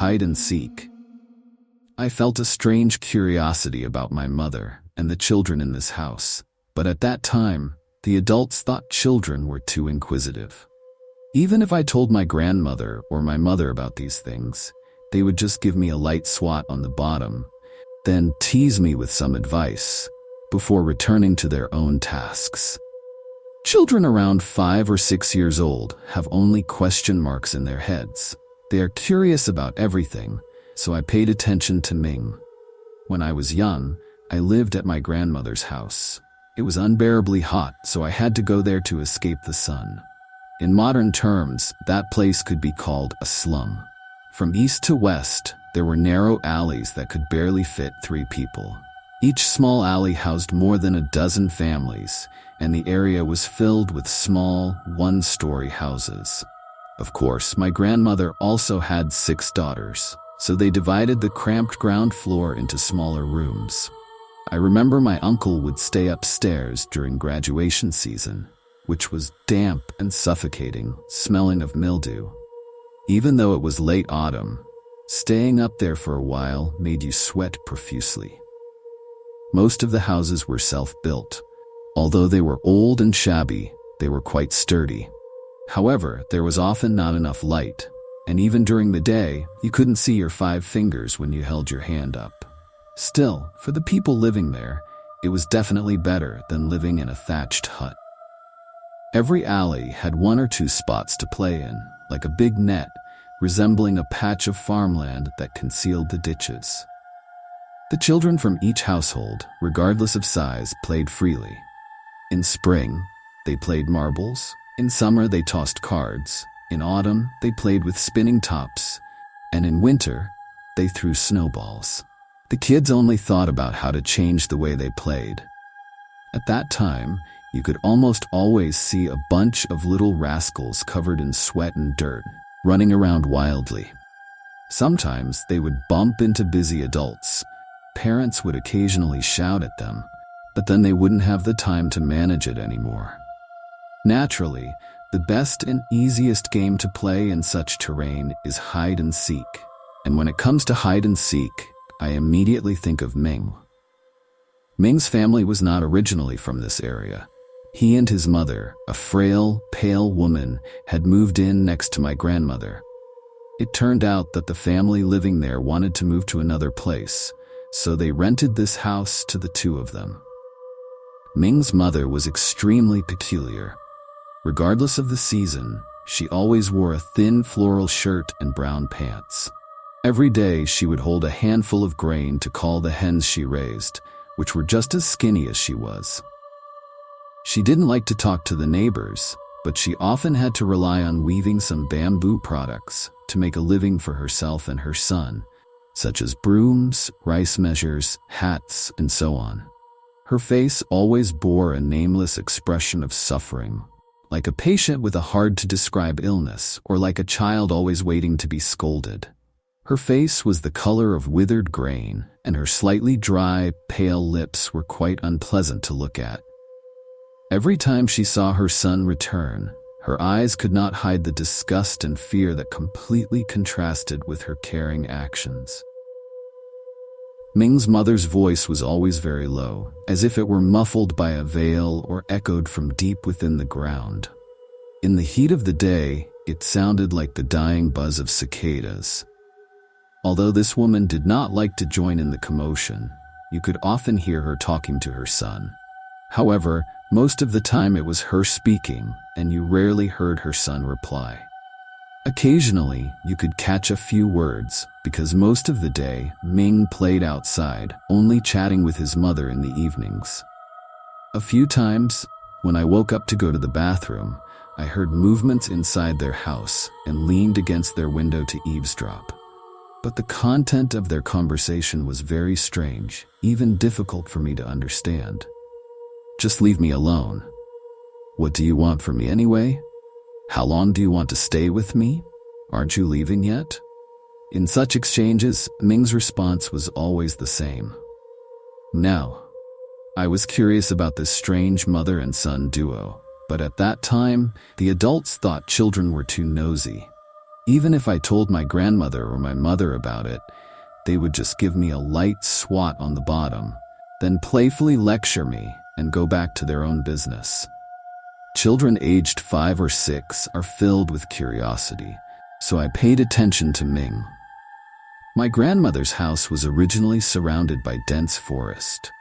hide and seek. I felt a strange curiosity about my mother and the children in this house, but at that time, the adults thought children were too inquisitive. Even if I told my grandmother or my mother about these things, they would just give me a light swat on the bottom, then tease me with some advice, before returning to their own tasks. Children around 5 or 6 years old have only question marks in their heads. They are curious about everything, so I paid attention to Ming. When I was young, I lived at my grandmother's house. It was unbearably hot, so I had to go there to escape the sun. In modern terms, that place could be called a slum. From east to west, there were narrow alleys that could barely fit 3 people. Each small alley housed more than a dozen families, and the area was filled with small, one-story houses. Of course, my grandmother also had 6 daughters, so they divided the cramped ground floor into smaller rooms. I remember my uncle would stay upstairs during graduation season, which was damp and suffocating, smelling of mildew. Even though it was late autumn, staying up there for a while made you sweat profusely. Most of the houses were self-built. Although they were old and shabby, they were quite sturdy. However, there was often not enough light, and even during the day, you couldn't see your 5 fingers when you held your hand up. Still, for the people living there, it was definitely better than living in a thatched hut. Every alley had 1 or 2 spots to play in, like a big net, resembling a patch of farmland that concealed the ditches. The children from each household, regardless of size, played freely. In spring, they played marbles. In summer, they tossed cards. In autumn, they played with spinning tops. And in winter, they threw snowballs. The kids only thought about how to change the way they played. At that time, you could almost always see a bunch of little rascals covered in sweat and dirt, running around wildly. Sometimes they would bump into busy adults. Parents would occasionally shout at them, but then they wouldn't have the time to manage it anymore. Naturally, the best and easiest game to play in such terrain is hide and seek. And when it comes to hide and seek, I immediately think of Ming. Ming's family was not originally from this area. He and his mother, a frail, pale woman, had moved in next to my grandmother. It turned out that the family living there wanted to move to another place, so they rented this house to the 2 of them. Ming's mother was extremely peculiar. Regardless of the season, she always wore a thin floral shirt and brown pants. Every day she would hold a handful of grain to call the hens she raised, which were just as skinny as she was. She didn't like to talk to the neighbors, but she often had to rely on weaving some bamboo products to make a living for herself and her son, such as brooms, rice measures, hats, and so on. Her face always bore a nameless expression of suffering, like a patient with a hard-to-describe illness, or like a child always waiting to be scolded. Her face was the color of withered grain, and her slightly dry, pale lips were quite unpleasant to look at. Every time she saw her son return, her eyes could not hide the disgust and fear that completely contrasted with her caring actions. Ming's mother's voice was always very low, as if it were muffled by a veil or echoed from deep within the ground. In the heat of the day, it sounded like the dying buzz of cicadas. Although this woman did not like to join in the commotion, you could often hear her talking to her son. However, most of the time it was her speaking, and you rarely heard her son reply. Occasionally, you could catch a few words, because most of the day, Ming played outside, only chatting with his mother in the evenings. A few times, when I woke up to go to the bathroom, I heard movements inside their house and leaned against their window to eavesdrop. But the content of their conversation was very strange, even difficult for me to understand. Just leave me alone. What do you want from me anyway? How long do you want to stay with me? Aren't you leaving yet? In such exchanges, Ming's response was always the same. No. I was curious about this strange mother and son duo, but at that time, the adults thought children were too nosy. Even if I told my grandmother or my mother about it, they would just give me a light swat on the bottom, then playfully lecture me and go back to their own business. Children aged 5 or 6 are filled with curiosity, so I paid attention to Ming. My grandmother's house was originally surrounded by dense forest.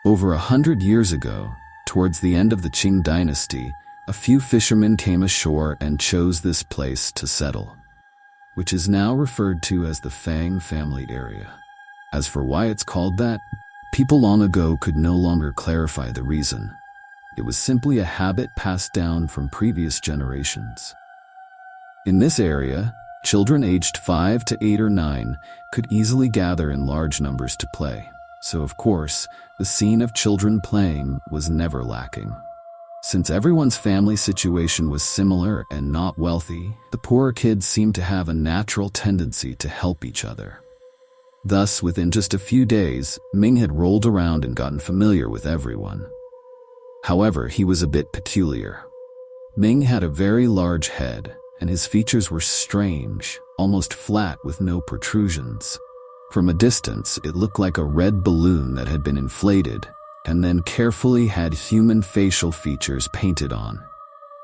Over 100 years ago, towards the end of the Qing dynasty, a few fishermen came ashore and chose this place to settle, which is now referred to as the Fang family area. As for why it's called that, people long ago could no longer clarify the reason. It was simply a habit passed down from previous generations. In this area, children aged 5 to 8 or 9 could easily gather in large numbers to play. So of course, the scene of children playing was never lacking. Since everyone's family situation was similar and not wealthy, the poorer kids seemed to have a natural tendency to help each other. Thus, within just a few days, Ming had rolled around and gotten familiar with everyone. However, he was a bit peculiar. Ming had a very large head, and his features were strange, almost flat with no protrusions. From a distance, it looked like a red balloon that had been inflated, and then carefully had human facial features painted on.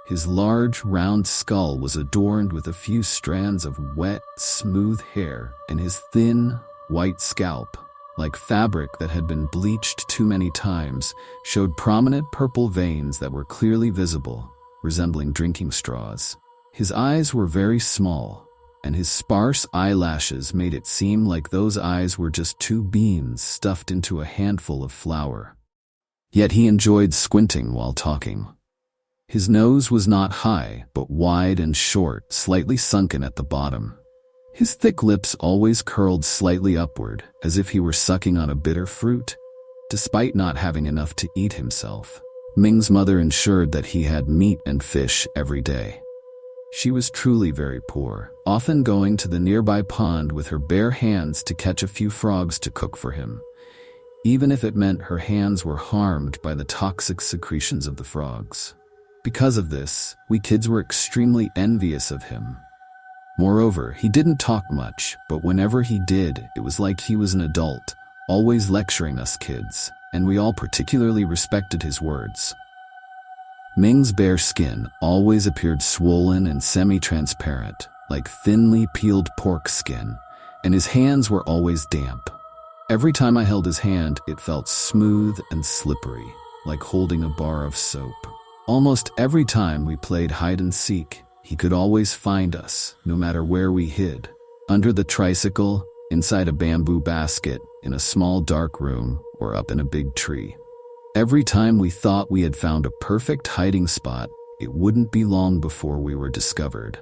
His large, round skull was adorned with a few strands of wet, smooth hair, and his thin, white scalp, like fabric that had been bleached too many times, showed prominent purple veins that were clearly visible, resembling drinking straws. His eyes were very small, and his sparse eyelashes made it seem like those eyes were just 2 beans stuffed into a handful of flour. Yet he enjoyed squinting while talking. His nose was not high, but wide and short, slightly sunken at the bottom. His thick lips always curled slightly upward, as if he were sucking on a bitter fruit. Despite not having enough to eat himself, Ming's mother ensured that he had meat and fish every day. She was truly very poor, often going to the nearby pond with her bare hands to catch a few frogs to cook for him, even if it meant her hands were harmed by the toxic secretions of the frogs. Because of this, we kids were extremely envious of him. Moreover, he didn't talk much, but whenever he did, it was like he was an adult, always lecturing us kids, and we all particularly respected his words. Ming's bare skin always appeared swollen and semi-transparent, like thinly peeled pork skin, and his hands were always damp. Every time I held his hand, it felt smooth and slippery, like holding a bar of soap. Almost every time we played hide and seek, he could always find us, no matter where we hid. Under the tricycle, inside a bamboo basket, in a small dark room, or up in a big tree. Every time we thought we had found a perfect hiding spot, it wouldn't be long before we were discovered.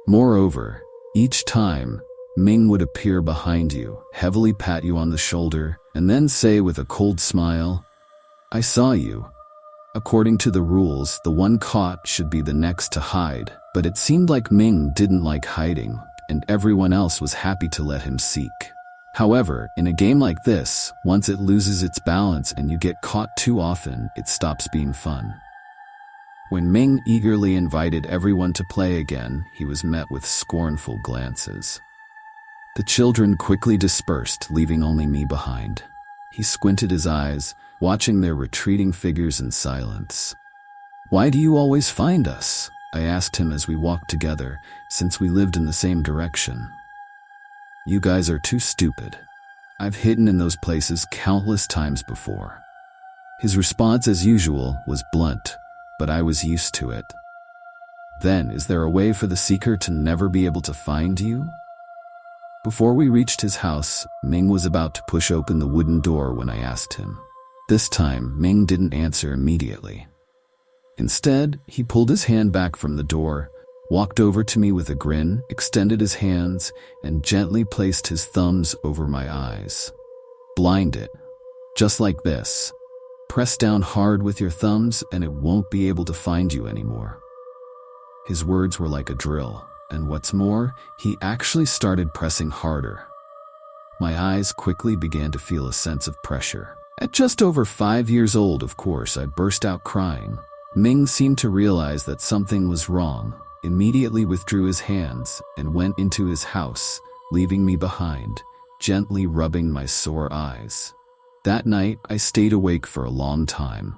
Moreover, each time, Ming would appear behind you, heavily pat you on the shoulder, and then say with a cold smile, "I saw you." According to the rules, the one caught should be the next to hide, but it seemed like Ming didn't like hiding, and everyone else was happy to let him seek. However, in a game like this, once it loses its balance and you get caught too often, it stops being fun. When Ming eagerly invited everyone to play again, he was met with scornful glances. The children quickly dispersed, leaving only me behind. He squinted his eyes, watching their retreating figures in silence. "Why do you always find us?" I asked him as we walked together, since we lived in the same direction. "You guys are too stupid. I've hidden in those places countless times before." His response, as usual, was blunt, but I was used to it. "Then, is there a way for the seeker to never be able to find you?" Before we reached his house, Ming was about to push open the wooden door when I asked him. This time, Ming didn't answer immediately. Instead, he pulled his hand back from the door, walked over to me with a grin, extended his hands, and gently placed his thumbs over my eyes. "Blind it. Just like this. Press down hard with your thumbs and it won't be able to find you anymore." His words were like a drill, and what's more, he actually started pressing harder. My eyes quickly began to feel a sense of pressure. At just over 5 years old, of course, I burst out crying. Ming seemed to realize that something was wrong, immediately withdrew his hands and went into his house, leaving me behind, gently rubbing my sore eyes. That night, I stayed awake for a long time.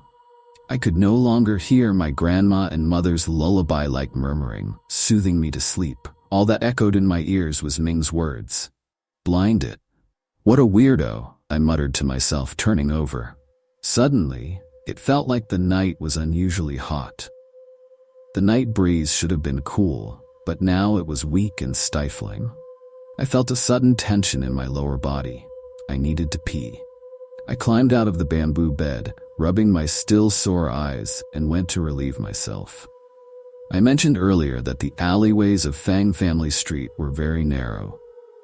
I could no longer hear my grandma and mother's lullaby-like murmuring, soothing me to sleep. All that echoed in my ears was Ming's words. "Blinded. What a weirdo," I muttered to myself, turning over. Suddenly, it felt like the night was unusually hot. The night breeze should have been cool, but now it was weak and stifling. I felt a sudden tension in my lower body. I needed to pee. I climbed out of the bamboo bed, rubbing my still sore eyes, and went to relieve myself. I mentioned earlier that the alleyways of Fang Family Street were very narrow.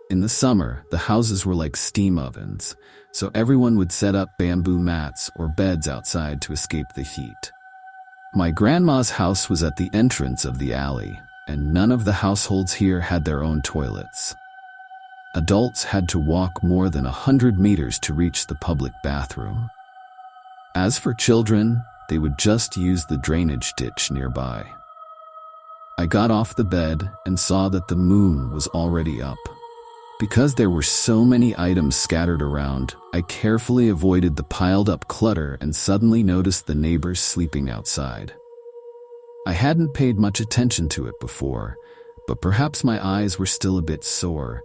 In the summer, the houses were like steam ovens, so everyone would set up bamboo mats or beds outside to escape the heat. My grandma's house was at the entrance of the alley, and none of the households here had their own toilets. Adults had to walk more than 100 meters to reach the public bathroom. As for children, they would just use the drainage ditch nearby. I got off the bed and saw that the moon was already up. Because there were so many items scattered around, I carefully avoided the piled-up clutter and suddenly noticed the neighbors sleeping outside. I hadn't paid much attention to it before, but perhaps my eyes were still a bit sore,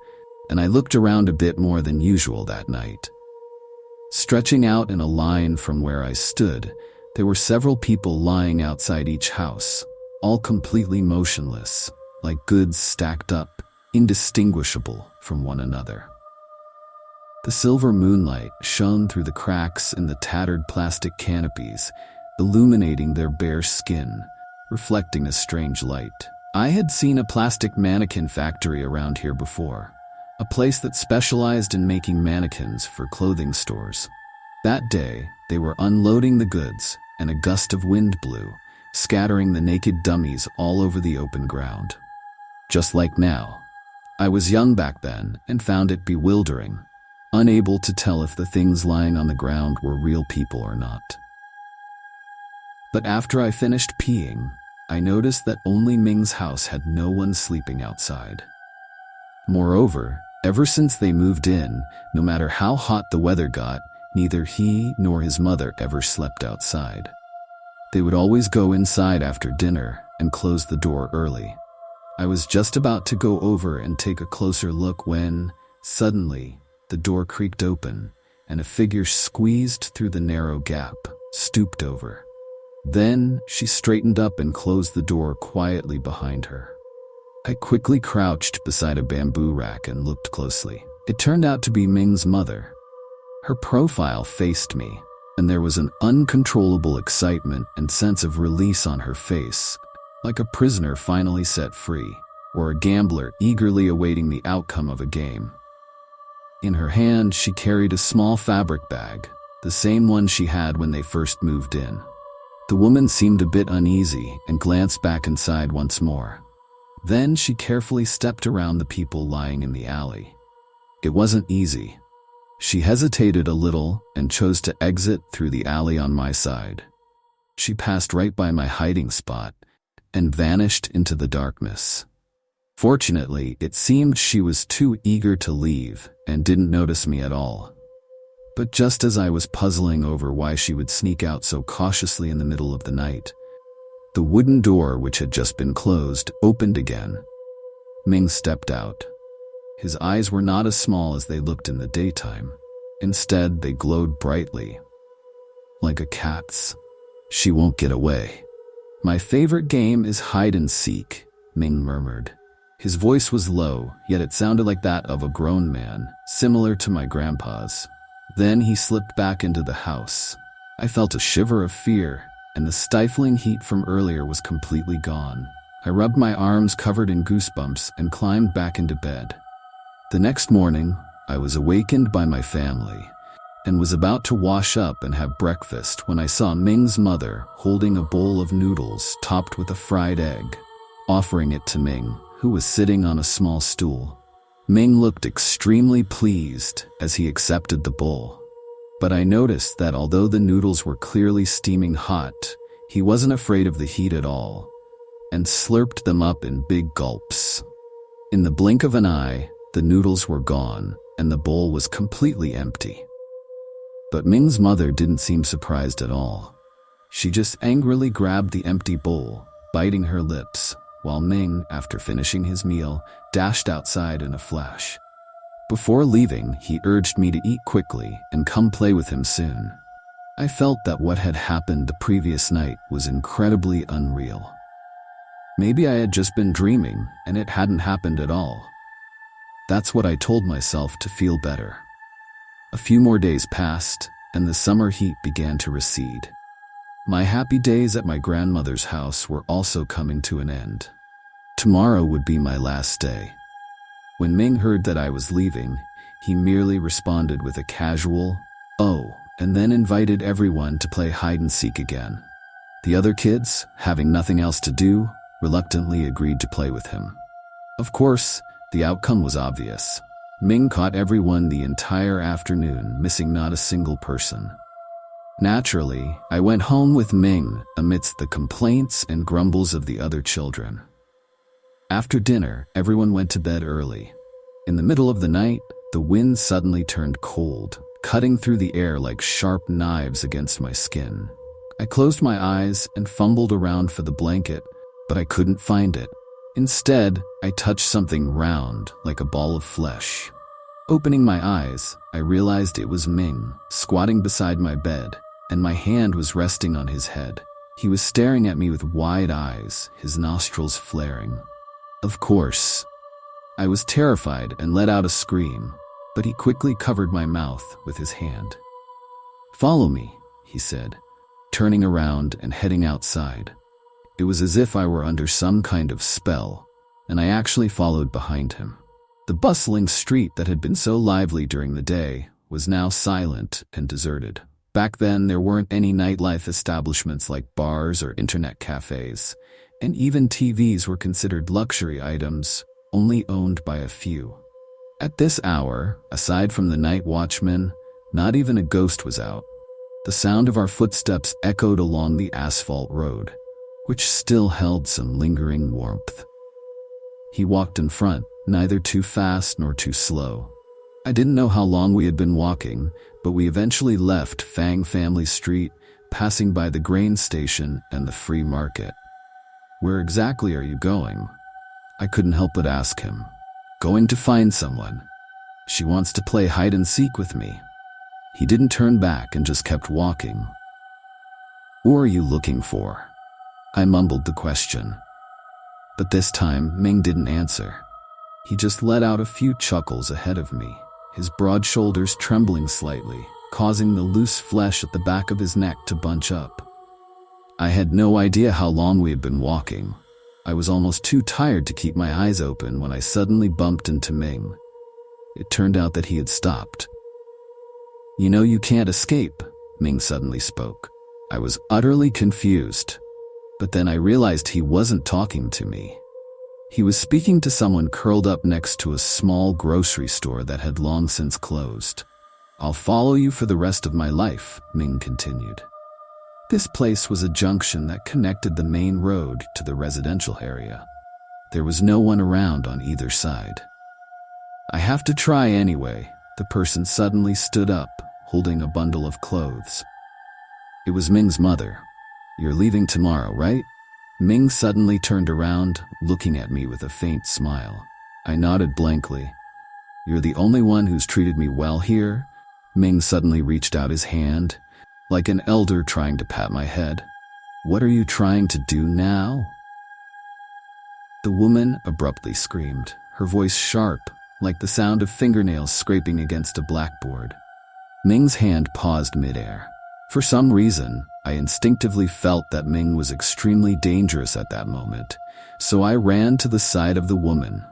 and I looked around a bit more than usual that night. Stretching out in a line from where I stood, there were several people lying outside each house, all completely motionless, like goods stacked up, indistinguishable from one another. The silver moonlight shone through the cracks in the tattered plastic canopies, illuminating their bare skin, reflecting a strange light. I had seen a plastic mannequin factory around here before, a place that specialized in making mannequins for clothing stores. That day, they were unloading the goods, and a gust of wind blew, scattering the naked dummies all over the open ground. Just like now. I was young back then and found it bewildering, unable to tell if the things lying on the ground were real people or not. But after I finished peeing, I noticed that only Ming's house had no one sleeping outside. Moreover, ever since they moved in, no matter how hot the weather got, neither he nor his mother ever slept outside. They would always go inside after dinner and close the door early. I was just about to go over and take a closer look when, suddenly, the door creaked open and a figure squeezed through the narrow gap, stooped over. Then she straightened up and closed the door quietly behind her. I quickly crouched beside a bamboo rack and looked closely. It turned out to be Ming's mother. Her profile faced me, and there was an uncontrollable excitement and sense of release on her face, like a prisoner finally set free, or a gambler eagerly awaiting the outcome of a game. In her hand, she carried a small fabric bag, the same one she had when they first moved in. The woman seemed a bit uneasy and glanced back inside once more. Then she carefully stepped around the people lying in the alley. It wasn't easy. She hesitated a little and chose to exit through the alley on my side. She passed right by my hiding spot and vanished into the darkness. Fortunately, it seemed she was too eager to leave and didn't notice me at all. But just as I was puzzling over why she would sneak out so cautiously in the middle of the night, the wooden door, which had just been closed, opened again. Ming stepped out. His eyes were not as small as they looked in the daytime. Instead, they glowed brightly. Like a cat's. "She won't get away." "My favorite game is hide and seek," Ming murmured. His voice was low, yet it sounded like that of a grown man, similar to my grandpa's. Then he slipped back into the house. I felt a shiver of fear, and the stifling heat from earlier was completely gone. I rubbed my arms covered in goosebumps and climbed back into bed. The next morning, I was awakened by my family and was about to wash up and have breakfast when I saw Ming's mother holding a bowl of noodles topped with a fried egg, offering it to Ming, who was sitting on a small stool. Ming looked extremely pleased as he accepted the bowl. But I noticed that although the noodles were clearly steaming hot, he wasn't afraid of the heat at all. and slurped them up in big gulps. In the blink of an eye, the noodles were gone, and the bowl was completely empty. But Ming's mother didn't seem surprised at all. She just angrily grabbed the empty bowl, biting her lips, while Ming, after finishing his meal, dashed outside in a flash. Before leaving, he urged me to eat quickly and come play with him soon. I felt that what had happened the previous night was incredibly unreal. Maybe I had just been dreaming and it hadn't happened at all. That's what I told myself to feel better. A few more days passed, and the summer heat began to recede. My happy days at my grandmother's house were also coming to an end. Tomorrow would be my last day. When Ming heard that I was leaving, he merely responded with a casual, "Oh," and then invited everyone to play hide-and-seek again. The other kids, having nothing else to do, reluctantly agreed to play with him. Of course, the outcome was obvious. Ming caught everyone the entire afternoon, missing not a single person. Naturally, I went home with Ming amidst the complaints and grumbles of the other children. After dinner, everyone went to bed early. In the middle of the night, the wind suddenly turned cold, cutting through the air like sharp knives against my skin. I closed my eyes and fumbled around for the blanket, but I couldn't find it. Instead, I touched something round, like a ball of flesh. Opening my eyes, I realized it was Ming, squatting beside my bed, and my hand was resting on his head. He was staring at me with wide eyes, his nostrils flaring. Of course, I was terrified and let out a scream, but he quickly covered my mouth with his hand. "Follow me," he said, turning around and heading outside. It was as if I were under some kind of spell, and I actually followed behind him. The bustling street that had been so lively during the day was now silent and deserted. Back then, there weren't any nightlife establishments like bars or internet cafes, and even TVs were considered luxury items, only owned by a few. At this hour, aside from the night watchman, not even a ghost was out. The sound of our footsteps echoed along the asphalt road, which still held some lingering warmth. He walked in front, neither too fast nor too slow. I didn't know how long we had been walking, but we eventually left Fang Family Street, passing by the grain station and the free market. "Where exactly are you going?" I couldn't help but ask him. "Going to find someone. She wants to play hide and seek with me." He didn't turn back and just kept walking. "Who are you looking for?" I mumbled the question. But this time, Ming didn't answer. He just let out a few chuckles ahead of me, his broad shoulders trembling slightly, causing the loose flesh at the back of his neck to bunch up. I had no idea how long we had been walking. I was almost too tired to keep my eyes open when I suddenly bumped into Ming. It turned out that he had stopped. "You know you can't escape," Ming suddenly spoke. I was utterly confused, but then I realized he wasn't talking to me. He was speaking to someone curled up next to a small grocery store that had long since closed. "I'll follow you for the rest of my life," Ming continued. This place was a junction that connected the main road to the residential area. There was no one around on either side. "I have to try anyway." The person suddenly stood up, holding a bundle of clothes. It was Ming's mother. "You're leaving tomorrow, right?" Ming suddenly turned around, looking at me with a faint smile. I nodded blankly. "You're the only one who's treated me well here?" Ming suddenly reached out his hand, like an elder trying to pat my head. "What are you trying to do now?" The woman abruptly screamed, her voice sharp, like the sound of fingernails scraping against a blackboard. Ming's hand paused midair. For some reason, I instinctively felt that Ming was extremely dangerous at that moment, so I ran to the side of the woman.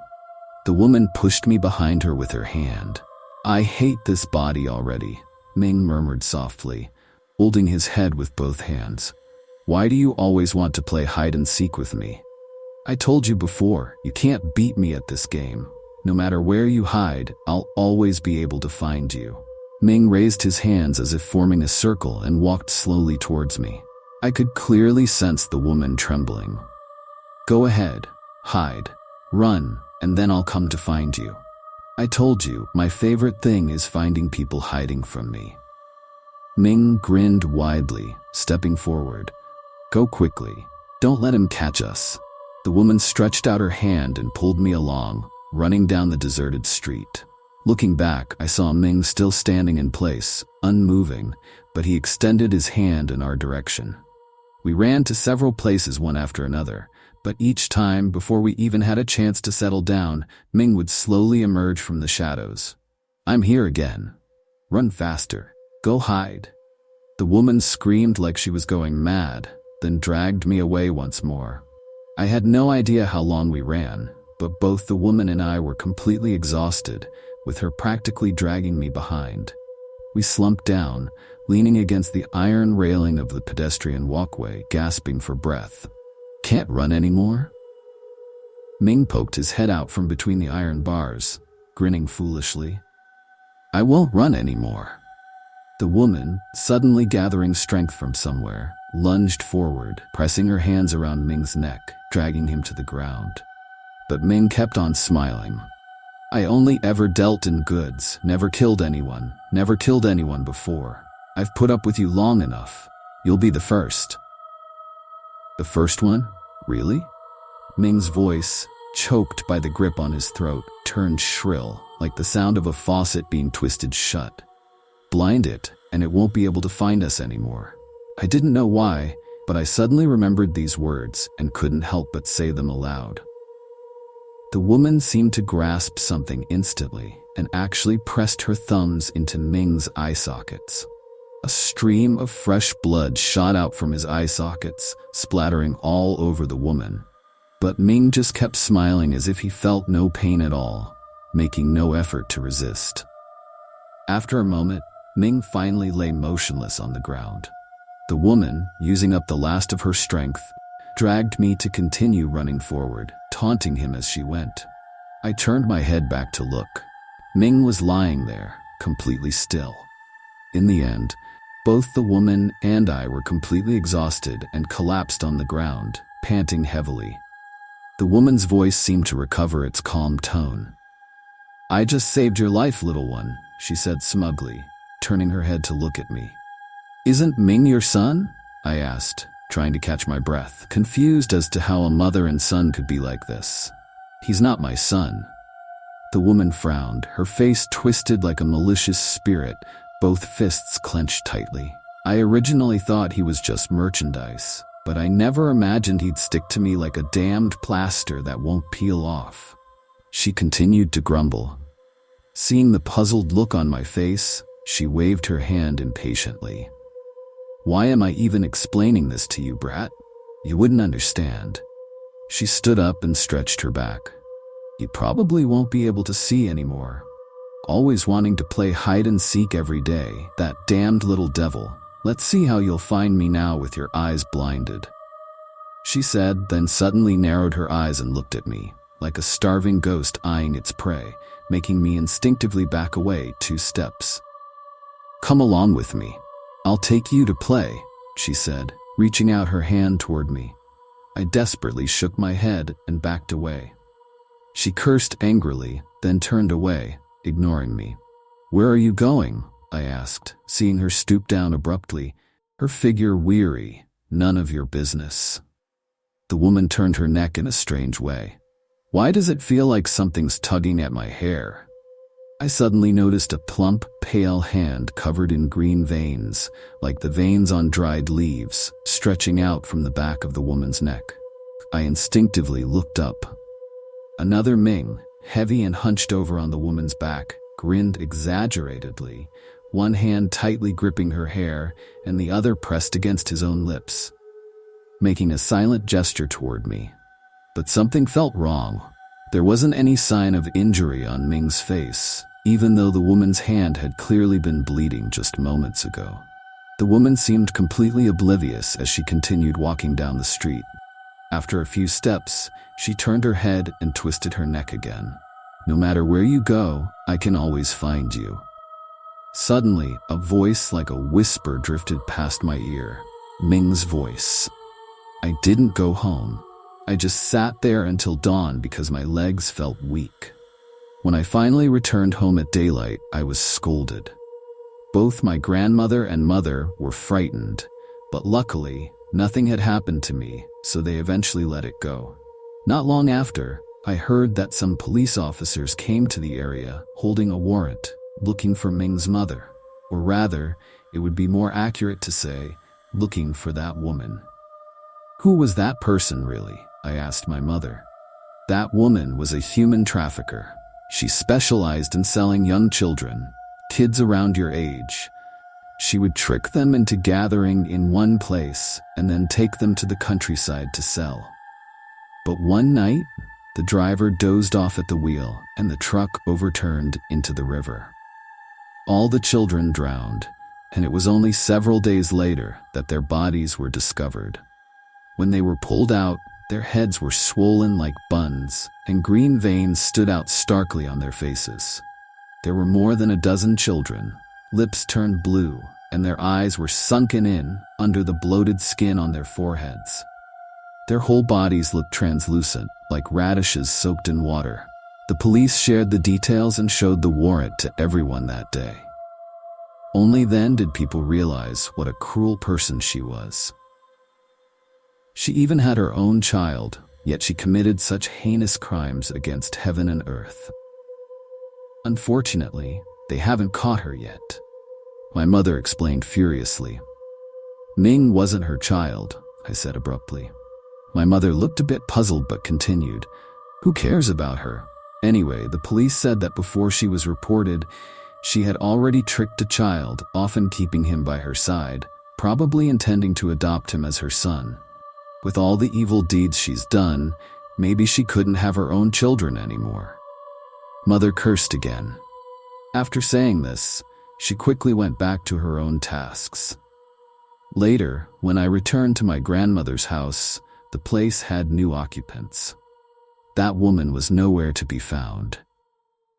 The woman pushed me behind her with her hand. "I hate this body already," Ming murmured softly, holding his head with both hands. "Why do you always want to play hide and seek with me? I told you before, you can't beat me at this game. No matter where you hide, I'll always be able to find you." Ming raised his hands as if forming a circle and walked slowly towards me. I could clearly sense the woman trembling. Go ahead, hide, run, and then I'll come to find you. I told you, my favorite thing is finding people hiding from me. Ming grinned widely, stepping forward. Go quickly. Don't let him catch us. The woman stretched out her hand and pulled me along, running down the deserted street. Looking back, I saw Ming still standing in place, unmoving, but he extended his hand in our direction. We ran to several places one after another, but each time, before we even had a chance to settle down, Ming would slowly emerge from the shadows. I'm here again. Run faster. Go hide. The woman screamed like she was going mad, then dragged me away once more. I had no idea how long we ran, but both the woman and I were completely exhausted, with her practically dragging me behind. We slumped down, leaning against the iron railing of the pedestrian walkway, gasping for breath. Can't run anymore? Ming poked his head out from between the iron bars, grinning foolishly. I won't run anymore. The woman, suddenly gathering strength from somewhere, lunged forward, pressing her hands around Ming's neck, dragging him to the ground. But Ming kept on smiling. I only ever dealt in goods, never killed anyone before. I've put up with you long enough. You'll be the first. The first one? Really? Ming's voice, choked by the grip on his throat, turned shrill, like the sound of a faucet being twisted shut. Blind it, and it won't be able to find us anymore. I didn't know why, but I suddenly remembered these words and couldn't help but say them aloud. The woman seemed to grasp something instantly and actually pressed her thumbs into Ming's eye sockets. A stream of fresh blood shot out from his eye sockets, splattering all over the woman. But Ming just kept smiling as if he felt no pain at all, making no effort to resist. After a moment, Ming finally lay motionless on the ground. The woman, using up the last of her strength, dragged me to continue running forward, taunting him as she went. I turned my head back to look. Ming was lying there, completely still. In the end, both the woman and I were completely exhausted and collapsed on the ground, panting heavily. The woman's voice seemed to recover its calm tone. I just saved your life, little one, she said smugly, turning her head to look at me. Isn't Ming your son? I asked, trying to catch my breath, confused as to how a mother and son could be like this. He's not my son. The woman frowned, her face twisted like a malicious spirit, both fists clenched tightly. I originally thought he was just merchandise, but I never imagined he'd stick to me like a damned plaster that won't peel off. She continued to grumble. Seeing the puzzled look on my face, she waved her hand impatiently. Why am I even explaining this to you, brat? You wouldn't understand. She stood up and stretched her back. You probably won't be able to see anymore. Always wanting to play hide and seek every day, that damned little devil. Let's see how you'll find me now with your eyes blinded. She said, then suddenly narrowed her eyes and looked at me, like a starving ghost eyeing its prey, making me instinctively back away 2 steps. Come along with me. I'll take you to play, she said, reaching out her hand toward me. I desperately shook my head and backed away. She cursed angrily, then turned away, ignoring me. Where are you going? I asked, seeing her stoop down abruptly, her figure weary. None of your business. The woman turned her neck in a strange way. Why does it feel like something's tugging at my hair? I suddenly noticed a plump, pale hand covered in green veins, like the veins on dried leaves, stretching out from the back of the woman's neck. I instinctively looked up. Another Ming, heavy and hunched over on the woman's back, grinned exaggeratedly, one hand tightly gripping her hair and the other pressed against his own lips, making a silent gesture toward me. But something felt wrong. There wasn't any sign of injury on Ming's face, even though the woman's hand had clearly been bleeding just moments ago. The woman seemed completely oblivious as she continued walking down the street. After a few steps, she turned her head and twisted her neck again. No matter where you go, I can always find you. Suddenly, a voice like a whisper drifted past my ear. Ming's voice. I didn't go home. I just sat there until dawn because my legs felt weak. When I finally returned home at daylight, I was scolded. Both my grandmother and mother were frightened, but luckily, nothing had happened to me, so they eventually let it go. Not long after, I heard that some police officers came to the area holding a warrant, looking for Ming's mother. Or rather, it would be more accurate to say, looking for that woman. Who was that person really? I asked my mother. That woman was a human trafficker. She specialized in selling young children, kids around your age. She would trick them into gathering in one place and then take them to the countryside to sell. But one night, the driver dozed off at the wheel and the truck overturned into the river. All the children drowned, and it was only several days later that their bodies were discovered. When they were pulled out, their heads were swollen like buns, and green veins stood out starkly on their faces. There were more than a dozen children, lips turned blue, and their eyes were sunken in under the bloated skin on their foreheads. Their whole bodies looked translucent, like radishes soaked in water. The police shared the details and showed the warrant to everyone that day. Only then did people realize what a cruel person she was. She even had her own child, yet she committed such heinous crimes against heaven and earth. Unfortunately, they haven't caught her yet. My mother explained furiously. Ming wasn't her child, I said abruptly. My mother looked a bit puzzled but continued. Who cares about her? Anyway, the police said that before she was reported, she had already tricked a child, often keeping him by her side, probably intending to adopt him as her son. With all the evil deeds she's done, maybe she couldn't have her own children anymore. Mother cursed again. After saying this, she quickly went back to her own tasks. Later, when I returned to my grandmother's house, the place had new occupants. That woman was nowhere to be found.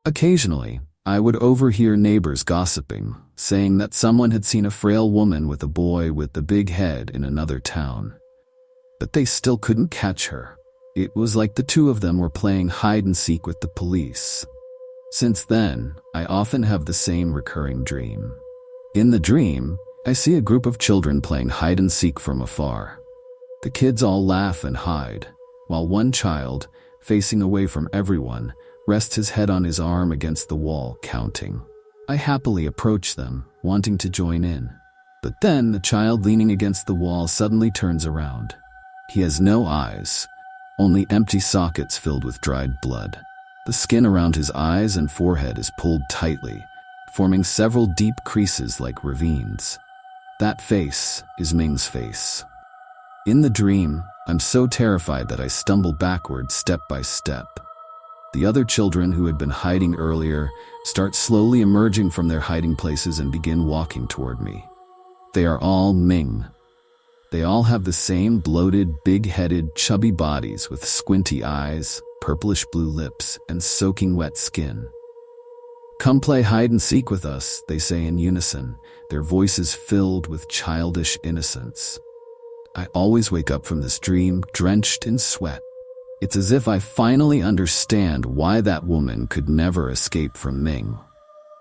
Occasionally, I would overhear neighbors gossiping, saying that someone had seen a frail woman with a boy with the big head in another town. But they still couldn't catch her. It was like the two of them were playing hide and seek with the police. Since then, I often have the same recurring dream. In the dream, I see a group of children playing hide and seek from afar. The kids all laugh and hide, while one child, facing away from everyone, rests his head on his arm against the wall, counting. I happily approach them, wanting to join in. But then the child leaning against the wall suddenly turns around. He has no eyes, only empty sockets filled with dried blood. The skin around his eyes and forehead is pulled tightly, forming several deep creases like ravines. That face is Ming's face. In the dream, I'm so terrified that I stumble backwards step by step. The other children who had been hiding earlier start slowly emerging from their hiding places and begin walking toward me. They are all Ming. They all have the same bloated, big-headed, chubby bodies with squinty eyes, purplish blue lips, and soaking wet skin. Come play hide and seek with us, they say in unison, their voices filled with childish innocence. I always wake up from this dream drenched in sweat. It's as if I finally understand why that woman could never escape from Ming.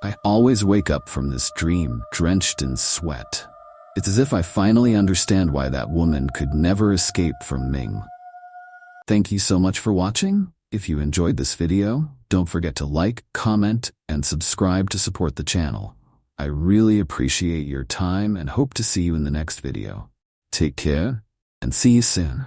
I always wake up from this dream drenched in sweat. It's as if I finally understand why that woman could never escape from Ming. Thank you so much for watching. If you enjoyed this video, don't forget to like, comment, and subscribe to support the channel. I really appreciate your time and hope to see you in the next video. Take care, and see you soon.